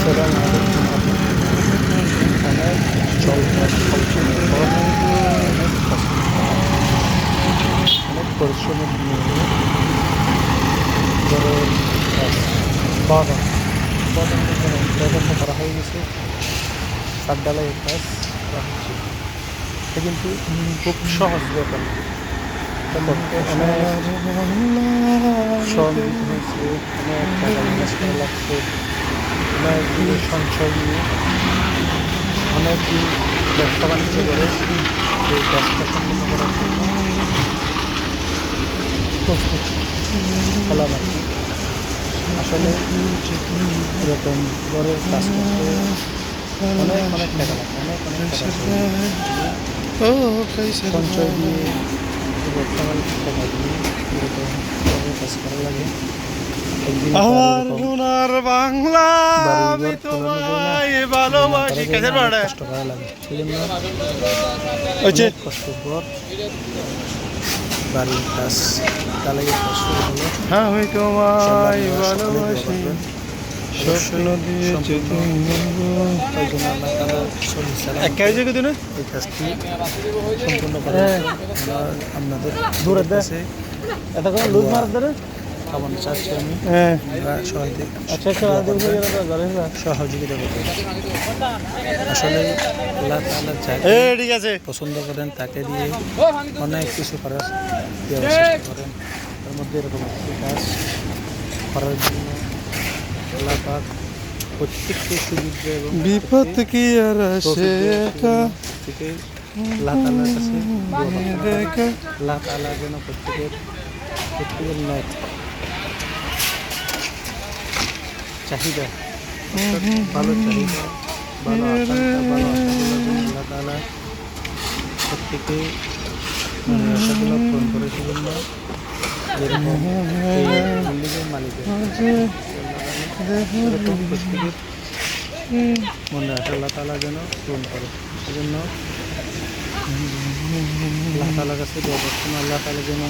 আসসালামু আলাইকুম অনেক জলপান ফলছুন অনেক কষ্ট অনেক পরিশ্রমের বিনিময়ে ঘরের কাজ বাগান বাগানটা করা হয়ে গেছে। ছাদ ঢালাইয়ের কাজ করা হচ্ছে। এটা কিন্তু খুব সহজ ব্যাপার। অনেক শ্রম দিতে হয়েছে, অনেক টাকা ইনভেস্ট করা লাগছে, অনেক দিনের সঞ্চয় নিয়ে অনেক দিন ব্যবসা বাণিজ্য করে এই কাজটা সম্পন্ন করার জন্য প্রস্তুত হলাম আর কি। আসলে এরকম ঘরের কাজ করতে অনেক অনেক টাকা লাগে, অনেক অনেক টাকা সঞ্চয় দিয়ে ব্যবসা বাণিজ্য টাকা দিয়ে এরকম ঘরের কাজ করা লাগে। আমার সোনার বাংলা আমি তোমায় ভালোবাসি। কেসের বাড়া কষ্ট করা লাগে, সেজন্য হচ্ছে কষ্টের পর বাড়ির কাজ ঢালাইয়ের কাজ শুরু হলো। হ্যাঁ আমি তোমায় ভালোবাসি, স্বপ্ন দিয়েছে তুমি এই কাজটি সম্পূর্ণ করা আপনাদের দূরে দে কাছে এতক্ষণ লুজ মার ধরে খাবার চাচ্ছি আমি। হ্যাঁ আমরা আচ্ছা সহযোগিতা করতে আসলে আল্লাহ তাআলা যাকে ঠিক আছে পছন্দ করেন তাকে দিয়ে অনেক কিছু করার চেষ্টা করেন। তার মধ্যে এরকম একটি কাজ করার জন্য আল্লাহ পাক প্রত্যেককে সুযোগ দেয় এবং বিপদ কি আর আসে একা থেকে আল্লাহ তাআলার কাছে আল্লাহ তাআলা যেন প্রত্যেকের ন্যায় চাহিদা ভালো চাহিদা ভালো আকাঙ্ক্ষা ভালো আশাগুলো যেন আল্লাহ তাআলা প্রত্যেকে আশাগুলো পূরণ করে। সেজন্য যেরকম এই বিল্ডিংয়ের মালিকের এরকম প্রত্যেকের মনে আশা আল্লাহ তাআলা যেন পূরণ করে। সেজন্য আল্লাহ তাআলার কাছে দোয়া করছেন আল্লাহ তাআলা যেন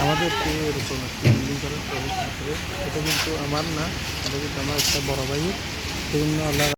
আমাদেরকে এরকম একটি বিল্ডিং করার প্রয়োজন করে। এটা কিন্তু আমার না, এটা কিন্তু আমার একটা বড় ভাইয়ের। সেজন্য আল্লাহ